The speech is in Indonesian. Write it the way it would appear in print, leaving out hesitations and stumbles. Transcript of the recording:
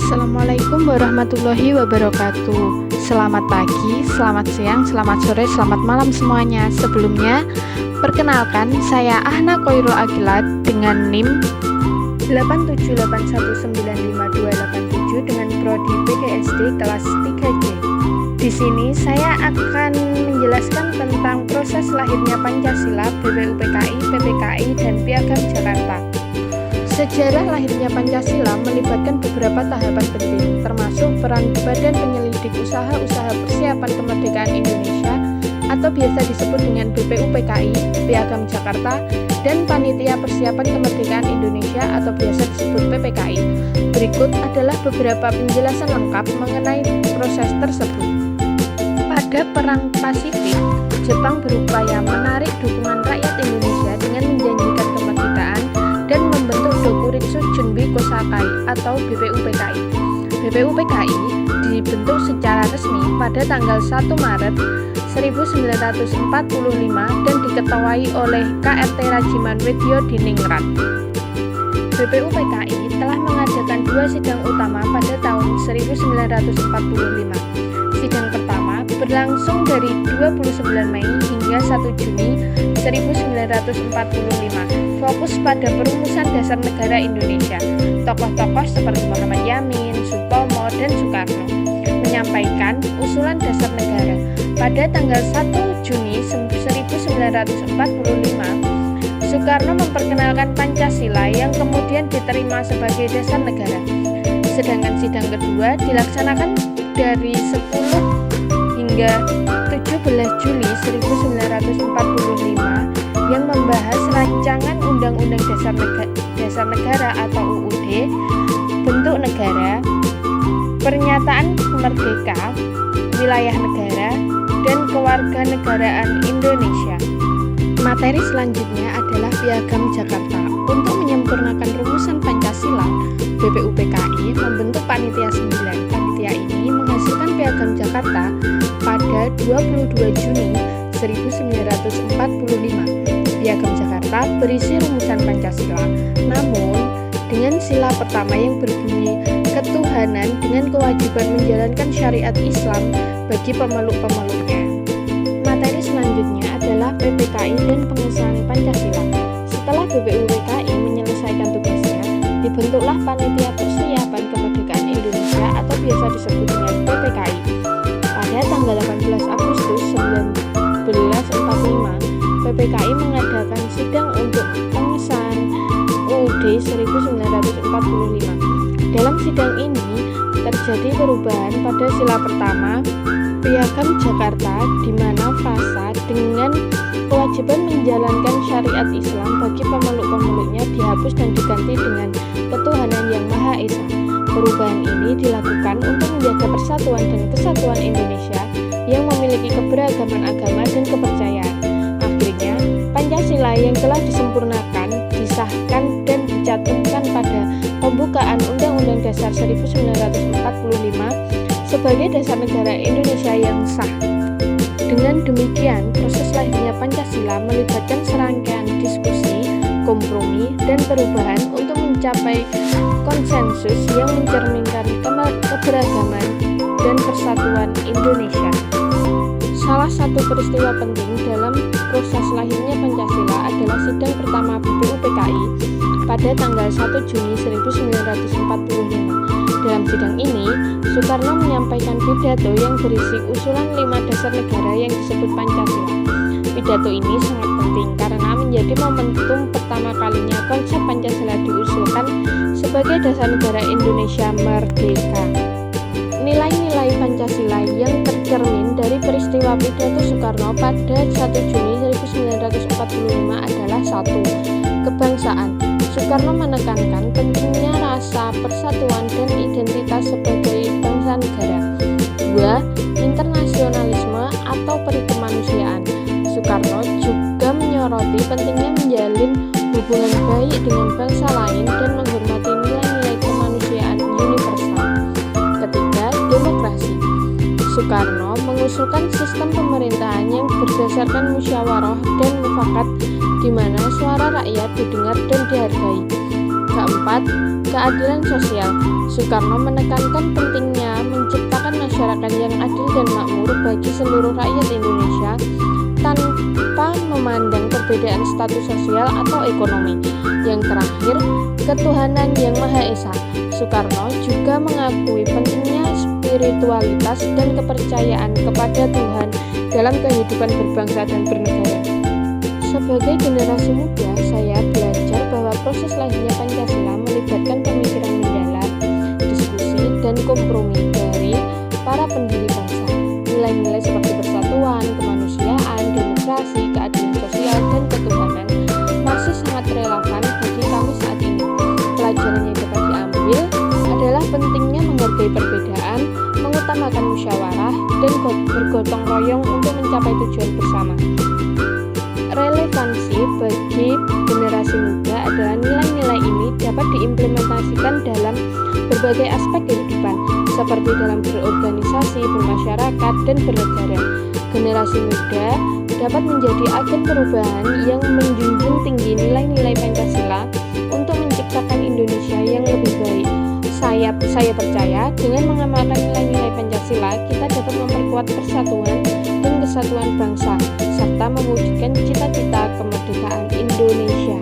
Assalamualaikum warahmatullahi wabarakatuh. Selamat pagi, selamat siang, selamat sore, selamat malam semuanya. Sebelumnya, perkenalkan saya Ahna Koirul Agilat dengan NIM 8781952287 dengan prodi PGSD kelas 3J. Di sini saya akan menjelaskan tentang proses lahirnya Pancasila, BPUPKI, PPKI, dan Piagam Jakarta. Sejarah lahirnya Pancasila melibatkan beberapa tahapan penting, termasuk peran Badan Penyelidik Usaha-Usaha Persiapan Kemerdekaan Indonesia atau biasa disebut dengan BPUPKI, Piagam Jakarta, dan Panitia Persiapan Kemerdekaan Indonesia atau biasa disebut PPKI. Berikut adalah beberapa penjelasan lengkap mengenai proses tersebut. Pada Perang Pasifik, Jepang berupaya menarik dukungan rakyat Indonesia dengan menjanjikan kemerdekaan dan membentuk Dokuritsu Junbi Kosakai atau BPUPKI. BPUPKI dibentuk secara resmi pada tanggal 1 Maret 1945 dan diketuai oleh KRT Rajiman Widyodiningrat. BPUPKI telah mengadakan dua sidang utama pada tahun 1945. Sidang pertama berlangsung dari 29 Mei hingga 1 Juni 1945, fokus pada perumusan dasar negara Indonesia. Tokoh-tokoh seperti Muhammad Yamin, Sutomo, dan Soekarno menyampaikan usulan dasar negara. Pada tanggal 1 Juni 1945, Soekarno memperkenalkan Pancasila yang kemudian diterima sebagai dasar negara. Sedangkan sidang kedua dilaksanakan dari 10 hingga 17 Juli 1945 yang membahas rancangan Undang-Undang Dasar Negara atau UUD, bentuk negara, pernyataan merdeka, wilayah negara, dan kewarganegaraan Indonesia. Materi selanjutnya adalah Piagam Jakarta. Untuk menyempurnakan rumusan Pancasila, BPUPKI membentuk Panitia 9. Panitia ini menghasilkan Piagam Jakarta pada 22 Juni 1945. Piagam Jakarta berisi rumusan Pancasila, namun dengan sila pertama yang berbunyi ketuhanan dengan kewajiban menjalankan syariat Islam bagi pemeluk-pemeluknya. Materi selanjutnya adalah PPKI dan pengesahan Pancasila. Setelah BPUPKI menyelesaikan tugasnya, dibentuklah Panitia Persiapan Kemerdekaan Indonesia atau biasa disebut dengan PPKI. Pada tanggal 18 Agustus 1945, PPKI mengadakan sidang untuk pengesahan UUD 1945. Dalam sidang ini terjadi perubahan pada sila pertama Piagam Jakarta, di mana frasa dengan kewajiban menjalankan syariat Islam bagi pemeluk-pemeluknya dihapus dan diganti dengan ketuhanan yang Maha Esa. Perubahan ini dilakukan untuk menjaga persatuan dan kesatuan Indonesia yang memiliki keberagaman agama dan kepercayaan. Akhirnya, Pancasila yang telah disempurnakan, disahkan, dan dicantumkan pada pembukaan Undang-Undang Dasar 1945 sebagai dasar negara Indonesia yang sah. Dengan demikian, proses lahirnya Pancasila melibatkan serangkaian diskusi, kompromi, dan perubahan untuk mencapai konsensus yang mencerminkan keberagaman dan persatuan Indonesia. Salah satu peristiwa penting dalam proses lahirnya Pancasila adalah sidang pertama BPUPKI pada tanggal 1 Juni 1945. Dalam sidang ini, Soekarno menyampaikan pidato yang berisi usulan 5 dasar negara yang disebut Pancasila. Pidato ini sangat penting karena menjadi momentum pertama kalinya konsep Pancasila diusulkan sebagai dasar negara Indonesia merdeka. Nilai-nilai Pancasila yang tercermin dari peristiwa pidato Soekarno pada 1 Juni 1945 adalah 1. Kebangsaan. Soekarno menekankan pentingnya rasa persatuan dan identitas sebagai bangsa negara. 2. Internasionalisme atau perikemanusiaan. Soekarno juga menyoroti pentingnya menjalin hubungan baik dengan bangsa lain dan menghormati nilai-nilai kemanusiaan universal. Ketiga, demokrasi. Soekarno mengusulkan sistem pemerintahan yang berdasarkan musyawarah dan mufakat, di mana suara rakyat didengar dan dihargai. Keempat, keadilan sosial. Soekarno menekankan pentingnya menciptakan masyarakat yang adil dan makmur bagi seluruh rakyat Indonesia tanpa memandang perbedaan status sosial atau ekonomi. Yang terakhir, ketuhanan yang Maha Esa. Soekarno juga mengakui pentingnya spiritualitas dan kepercayaan kepada Tuhan dalam kehidupan berbangsa dan bernegara. Sebagai generasi muda, saya belajar bahwa proses lahirnya Pancasila melibatkan pemikiran mendalam, diskusi, dan kompromi dari para pendiri bangsa. Nilai-nilai seperti persatuan, kemanusiaan, demokrasi, keadilan sosial, dan ketuhanan masih sangat relevan bagi kami saat ini. Pelajaran yang dapat diambil adalah pentingnya menghargai perbedaan, mengutamakan musyawarah, dan bergotong royong untuk mencapai tujuan bersama. Relevansi bagi generasi muda adalah nilai-nilai ini dapat diimplementasikan dalam berbagai aspek kehidupan, seperti dalam berorganisasi, bermasyarakat, dan bernegara. Generasi muda dapat menjadi agen perubahan yang menjunjung tinggi nilai-nilai Pancasila untuk menciptakan Indonesia yang lebih baik. Saya percaya dengan mengamalkan nilai-nilai Pancasila, kita dapat memperkuat persatuan dan kesatuan bangsa, serta mewujudkan cita-cita kemerdekaan Indonesia.